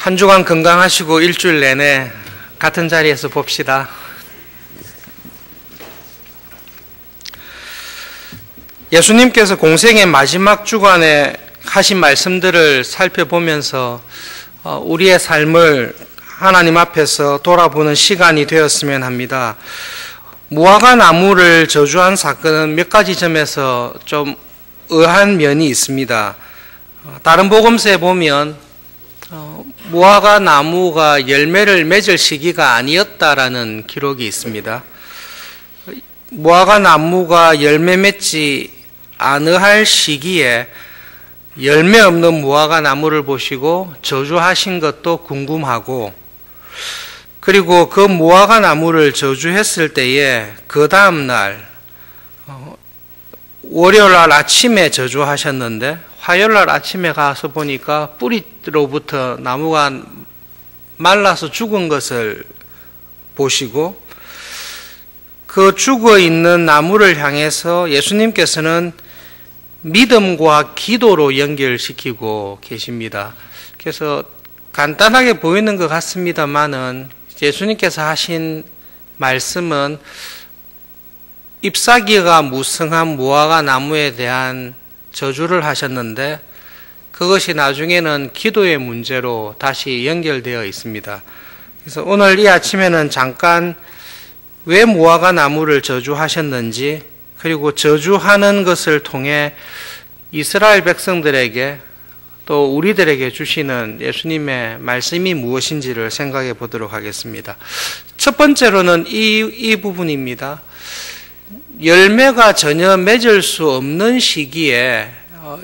한 주간 건강하시고 일주일 내내 같은 자리에서 봅시다. 예수님께서 공생의 마지막 주간에 하신 말씀들을 살펴보면서 우리의 삶을 하나님 앞에서 돌아보는 시간이 되었으면 합니다. 무화과 나무를 저주한 사건은 몇 가지 점에서 좀 의아한 면이 있습니다. 다른 복음서에 보면 무화과 나무가 열매를 맺을 시기가 아니었다라는 기록이 있습니다. 무화과 나무가 열매 맺지 않을 시기에 열매 없는 무화과 나무를 보시고 저주하신 것도 궁금하고, 그리고 그 무화과 나무를 저주했을 때에 그 다음 날 월요일 날 아침에 저주하셨는데 화요일 날 아침에 가서 보니까 뿌리로부터 나무가 말라서 죽은 것을 보시고, 그 죽어 있는 나무를 향해서 예수님께서는 믿음과 기도로 연결시키고 계십니다. 그래서 간단하게 보이는 것 같습니다만은 예수님께서 하신 말씀은 잎사귀가 무성한 무화과 나무에 대한 저주를 하셨는데, 그것이 나중에는 기도의 문제로 다시 연결되어 있습니다. 그래서 오늘 이 아침에는 잠깐 왜 무화과 나무를 저주하셨는지, 그리고 저주하는 것을 통해 이스라엘 백성들에게 또 우리들에게 주시는 예수님의 말씀이 무엇인지를 생각해 보도록 하겠습니다. 첫 번째로는 이 부분입니다. 열매가 전혀 맺을 수 없는 시기에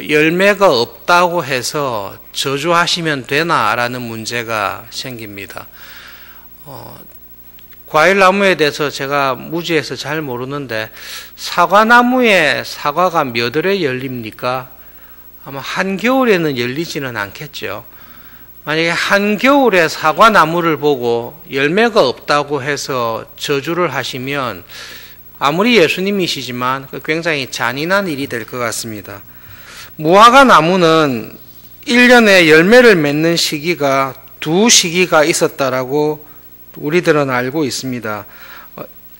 열매가 없다고 해서 저주하시면 되나라는 문제가 생깁니다. 과일나무에 대해서 제가 무지해서 잘 모르는데, 사과나무에 사과가 몇 월에 열립니까? 아마 한겨울에는 열리지는 않겠죠. 만약에 한겨울에 사과나무를 보고 열매가 없다고 해서 저주를 하시면 아무리 예수님이시지만 굉장히 잔인한 일이 될 것 같습니다. 무화과 나무는 1년에 열매를 맺는 시기가 두 시기가 있었다라고 우리들은 알고 있습니다.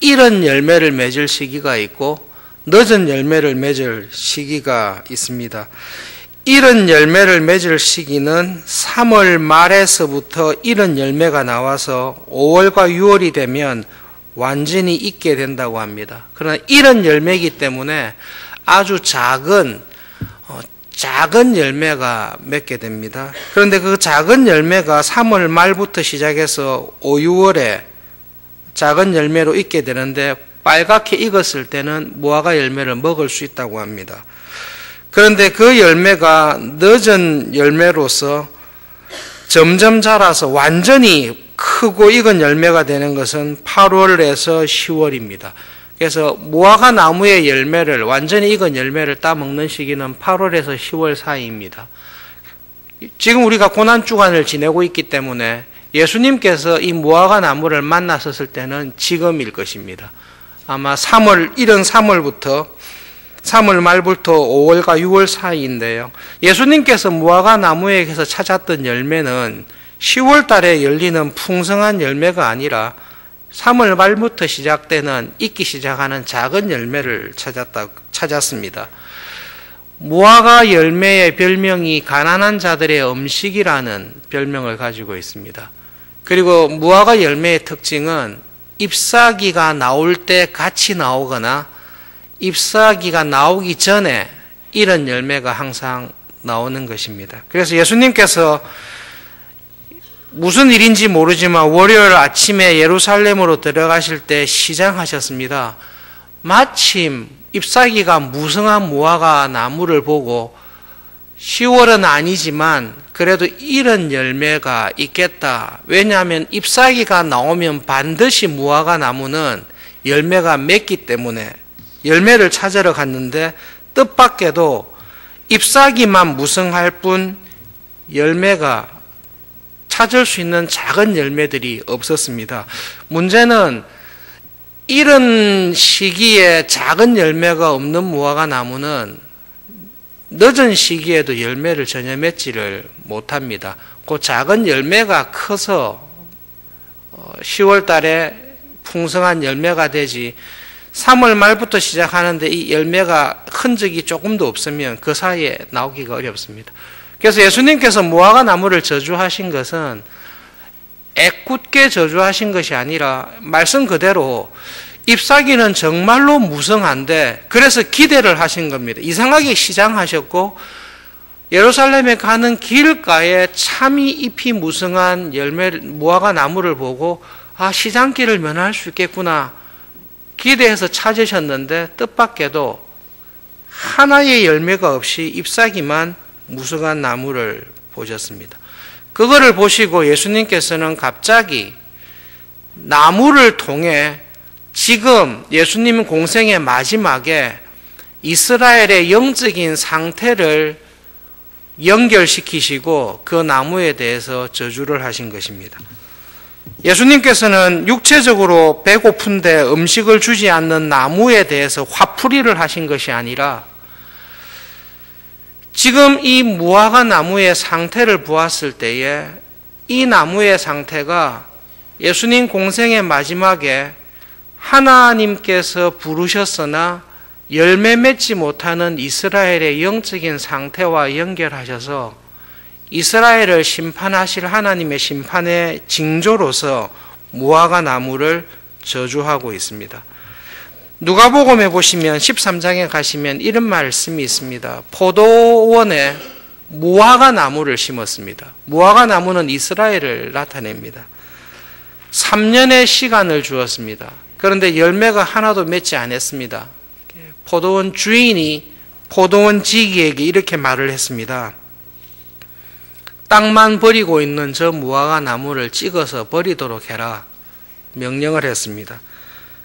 이른 열매를 맺을 시기가 있고 늦은 열매를 맺을 시기가 있습니다. 이른 열매를 맺을 시기는 3월 말에서부터 이른 열매가 나와서 5월과 6월이 되면 완전히 익게 된다고 합니다. 그러나 이른 열매이기 때문에 아주 작은 열매가 맺게 됩니다. 그런데 그 작은 열매가 3월 말부터 시작해서 5, 6월에 작은 열매로 익게 되는데, 빨갛게 익었을 때는 무화과 열매를 먹을 수 있다고 합니다. 그런데 그 열매가 늦은 열매로서 점점 자라서 완전히 크고 익은 열매가 되는 것은 8월에서 10월입니다. 그래서 무화과 나무의 열매를, 완전히 익은 열매를 따먹는 시기는 8월에서 10월 사이입니다. 지금 우리가 고난주간을 지내고 있기 때문에 예수님께서 이 무화과 나무를 만나셨을 때는 지금일 것입니다. 아마 이른 3월 말부터 5월과 6월 사이인데요. 예수님께서 무화과 나무에게서 찾았던 열매는 10월 달에 열리는 풍성한 열매가 아니라 3월 말부터 시작되는 익기 시작하는 작은 열매를 찾았습니다. 무화과 열매의 별명이 가난한 자들의 음식이라는 별명을 가지고 있습니다. 그리고 무화과 열매의 특징은 잎사귀가 나올 때 같이 나오거나 잎사귀가 나오기 전에 이런 열매가 항상 나오는 것입니다. 그래서 예수님께서 무슨 일인지 모르지만 월요일 아침에 예루살렘으로 들어가실 때 시장하셨습니다. 마침 잎사귀가 무성한 무화과 나무를 보고 10월은 아니지만 그래도 이런 열매가 있겠다. 왜냐하면 잎사귀가 나오면 반드시 무화과 나무는 열매가 맺기 때문에 열매를 찾으러 갔는데, 뜻밖에도 잎사귀만 무성할 뿐 열매가 찾을 수 있는 작은 열매들이 없었습니다. 문제는 이런 시기에 작은 열매가 없는 무화과 나무는 늦은 시기에도 열매를 전혀 맺지를 못합니다. 그 작은 열매가 커서 10월 달에 풍성한 열매가 되지 3월 말부터 시작하는데 이 열매가 흔적이 조금도 없으면 그 사이에 나오기가 어렵습니다. 그래서 예수님께서 무화과 나무를 저주하신 것은 애꿎게 저주하신 것이 아니라 말씀 그대로 잎사귀는 정말로 무성한데 그래서 기대를 하신 겁니다. 이상하게 시장하셨고 예루살렘에 가는 길가에 참이 잎이 무성한 무화과 나무를 보고 시장길을 면할 수 있겠구나 기대해서 찾으셨는데 뜻밖에도 하나의 열매가 없이 잎사귀만 무성한 나무를 보셨습니다. 그거를 보시고 예수님께서는 갑자기 나무를 통해 지금 예수님 공생의 마지막에 이스라엘의 영적인 상태를 연결시키시고 그 나무에 대해서 저주를 하신 것입니다. 예수님께서는 육체적으로 배고픈데 음식을 주지 않는 나무에 대해서 화풀이를 하신 것이 아니라 지금 이 무화과 나무의 상태를 보았을 때에 이 나무의 상태가 예수님 공생의 마지막에 하나님께서 부르셨으나 열매 맺지 못하는 이스라엘의 영적인 상태와 연결하셔서 이스라엘을 심판하실 하나님의 심판의 징조로서 무화과 나무를 저주하고 있습니다. 누가복음에 보시면 13장에 가시면 이런 말씀이 있습니다. 포도원에 무화과 나무를 심었습니다. 무화과 나무는 이스라엘을 나타냅니다. 3년의 시간을 주었습니다. 그런데 열매가 하나도 맺지 않았습니다. 포도원 주인이 포도원 지기에게 이렇게 말을 했습니다. 땅만 버리고 있는 저 무화과 나무를 찍어서 버리도록 해라 명령을 했습니다.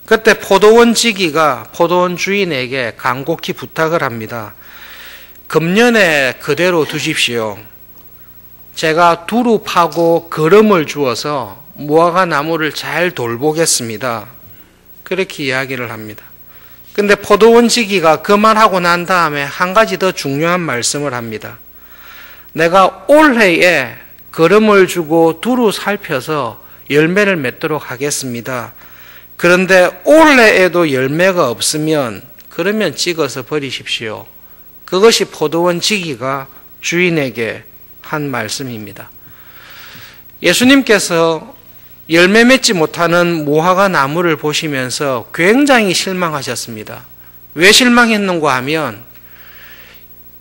그때 포도원 지기가 포도원 주인에게 간곡히 부탁을 합니다. 금년에 그대로 두십시오. 제가 두루 파고 거름을 주어서 무화과 나무를 잘 돌보겠습니다. 그렇게 이야기를 합니다. 근데 포도원 지기가 그 말하고 난 다음에 한 가지 더 중요한 말씀을 합니다. 내가 올해에 거름을 주고 두루 살펴서 열매를 맺도록 하겠습니다. 그런데 올해에도 열매가 없으면 그러면 찍어서 버리십시오. 그것이 포도원 지기가 주인에게 한 말씀입니다. 예수님께서 열매 맺지 못하는 무화과 나무를 보시면서 굉장히 실망하셨습니다. 왜 실망했는가 하면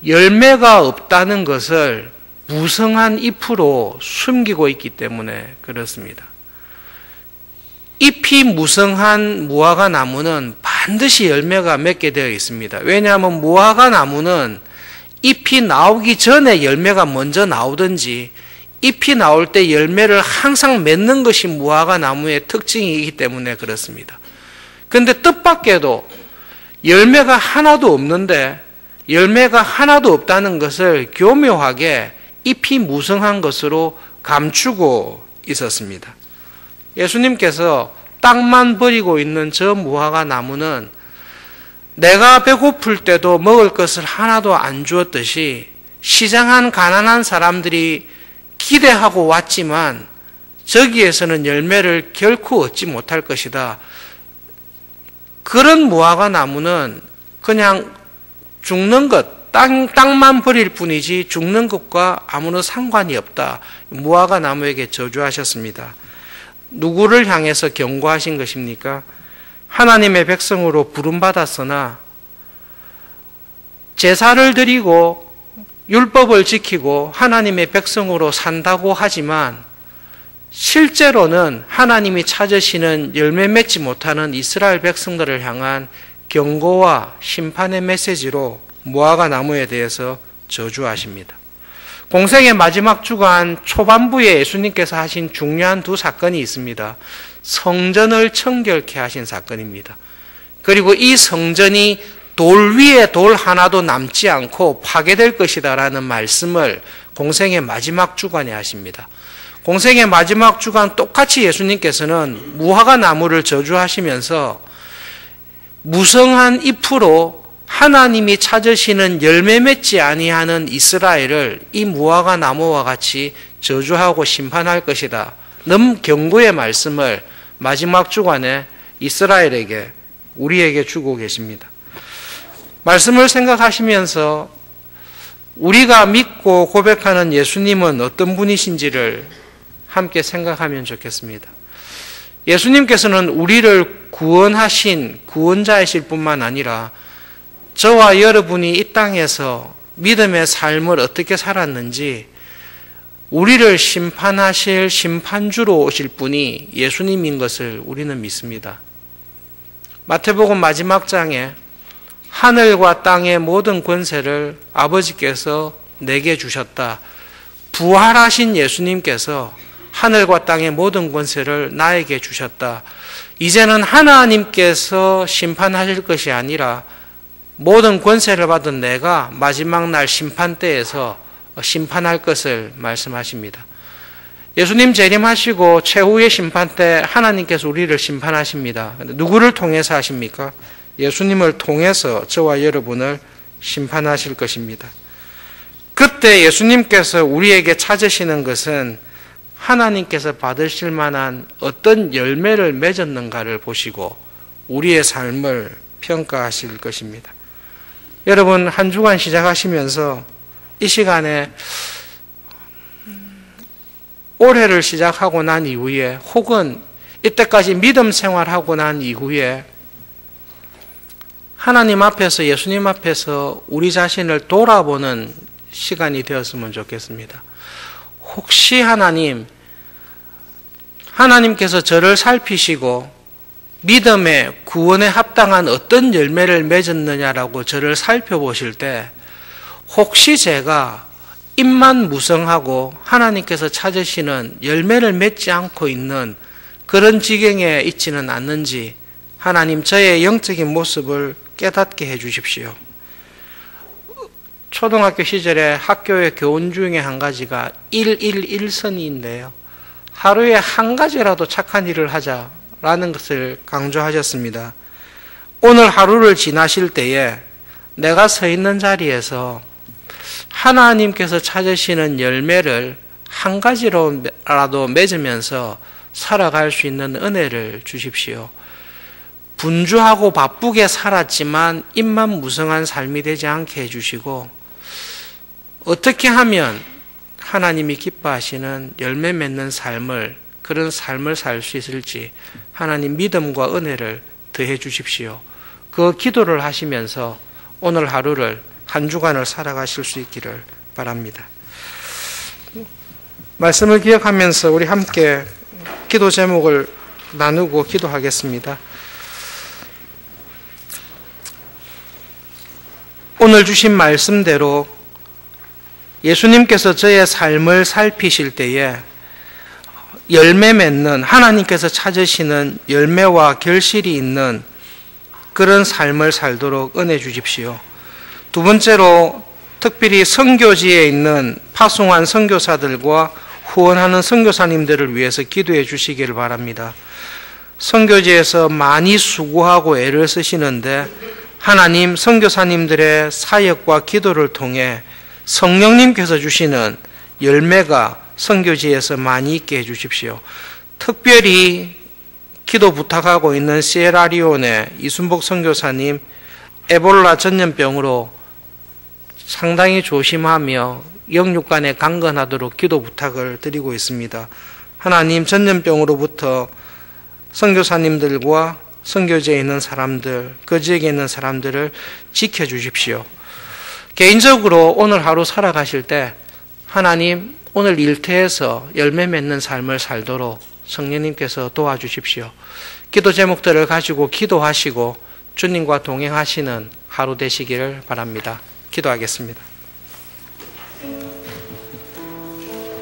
열매가 없다는 것을 무성한 잎으로 숨기고 있기 때문에 그렇습니다. 잎이 무성한 무화과 나무는 반드시 열매가 맺게 되어 있습니다. 왜냐하면 무화과 나무는 잎이 나오기 전에 열매가 먼저 나오든지 잎이 나올 때 열매를 항상 맺는 것이 무화과 나무의 특징이기 때문에 그렇습니다. 그런데 뜻밖에도 열매가 하나도 없는데 열매가 하나도 없다는 것을 교묘하게 잎이 무성한 것으로 감추고 있었습니다. 예수님께서 땅만 버리고 있는 저 무화과 나무는 내가 배고플 때도 먹을 것을 하나도 안 주었듯이 시장한 가난한 사람들이 기대하고 왔지만 저기에서는 열매를 결코 얻지 못할 것이다. 그런 무화과 나무는 그냥 죽는 것, 땅만 버릴 뿐이지 죽는 것과 아무런 상관이 없다. 무화과 나무에게 저주하셨습니다. 누구를 향해서 경고하신 것입니까? 하나님의 백성으로 부름받았으나 제사를 드리고 율법을 지키고 하나님의 백성으로 산다고 하지만 실제로는 하나님이 찾으시는 열매 맺지 못하는 이스라엘 백성들을 향한 경고와 심판의 메시지로 무화과 나무에 대해서 저주하십니다. 공생의 마지막 주간 초반부에 예수님께서 하신 중요한 두 사건이 있습니다. 성전을 청결케 하신 사건입니다. 그리고 이 성전이 돌 위에 돌 하나도 남지 않고 파괴될 것이다 라는 말씀을 공생의 마지막 주간에 하십니다. 공생의 마지막 주간 똑같이 예수님께서는 무화과 나무를 저주하시면서 무성한 잎으로 하나님이 찾으시는 열매 맺지 아니하는 이스라엘을 이 무화과 나무와 같이 저주하고 심판할 것이다. 는 경고의 말씀을 마지막 주간에 이스라엘에게, 우리에게 주고 계십니다. 말씀을 생각하시면서 우리가 믿고 고백하는 예수님은 어떤 분이신지를 함께 생각하면 좋겠습니다. 예수님께서는 우리를 구원하신 구원자이실 뿐만 아니라 저와 여러분이 이 땅에서 믿음의 삶을 어떻게 살았는지 우리를 심판하실 심판주로 오실 분이 예수님인 것을 우리는 믿습니다. 마태복음 마지막 장에 하늘과 땅의 모든 권세를 아버지께서 내게 주셨다. 부활하신 예수님께서 하늘과 땅의 모든 권세를 나에게 주셨다. 이제는 하나님께서 심판하실 것이 아니라 모든 권세를 받은 내가 마지막 날 심판대에서 심판할 것을 말씀하십니다. 예수님 재림하시고 최후의 심판 때 하나님께서 우리를 심판하십니다. 누구를 통해서 하십니까? 예수님을 통해서 저와 여러분을 심판하실 것입니다. 그때 예수님께서 우리에게 찾으시는 것은 하나님께서 받으실 만한 어떤 열매를 맺었는가를 보시고 우리의 삶을 평가하실 것입니다. 여러분, 한 주간 시작하시면서 이 시간에 올해를 시작하고 난 이후에 혹은 이때까지 믿음 생활하고 난 이후에 하나님 앞에서, 예수님 앞에서 우리 자신을 돌아보는 시간이 되었으면 좋겠습니다. 혹시 하나님께서 저를 살피시고 믿음의 구원에 합당한 어떤 열매를 맺었느냐라고 저를 살펴보실 때 혹시 제가 입만 무성하고 하나님께서 찾으시는 열매를 맺지 않고 있는 그런 지경에 있지는 않는지 하나님 저의 영적인 모습을 깨닫게 해 주십시오. 초등학교 시절에 학교의 교훈 중에 한 가지가 111선이인데요. 하루에 한 가지라도 착한 일을 하자라는 것을 강조하셨습니다. 오늘 하루를 지나실 때에 내가 서 있는 자리에서 하나님께서 찾으시는 열매를 한 가지로라도 맺으면서 살아갈 수 있는 은혜를 주십시오. 분주하고 바쁘게 살았지만 입만 무성한 삶이 되지 않게 해주시고 어떻게 하면 하나님이 기뻐하시는 열매 맺는 삶을, 그런 삶을 살 수 있을지 하나님 믿음과 은혜를 더해 주십시오. 그 기도를 하시면서 오늘 하루를, 한 주간을 살아가실 수 있기를 바랍니다. 말씀을 기억하면서 우리 함께 기도 제목을 나누고 기도하겠습니다. 오늘 주신 말씀대로 예수님께서 저의 삶을 살피실 때에 열매 맺는, 하나님께서 찾으시는 열매와 결실이 있는 그런 삶을 살도록 은혜 주십시오. 두 번째로 특별히 선교지에 있는 파송한 선교사들과 후원하는 선교사님들을 위해서 기도해 주시기를 바랍니다. 선교지에서 많이 수고하고 애를 쓰시는데 하나님, 선교사님들의 사역과 기도를 통해 성령님께서 주시는 열매가 선교지에서 많이 있게 해주십시오. 특별히 기도 부탁하고 있는 시에라리온의 이순복 선교사님, 에볼라 전염병으로 상당히 조심하며 영육간에 강건하도록 기도 부탁을 드리고 있습니다. 하나님, 전염병으로부터 선교사님들과 선교지에 있는 사람들, 그 지역에 있는 사람들을 지켜주십시오. 개인적으로 오늘 하루 살아가실 때 하나님, 오늘 일터에서 열매 맺는 삶을 살도록 성령님께서 도와주십시오. 기도 제목들을 가지고 기도하시고 주님과 동행하시는 하루 되시기를 바랍니다. 기도하겠습니다.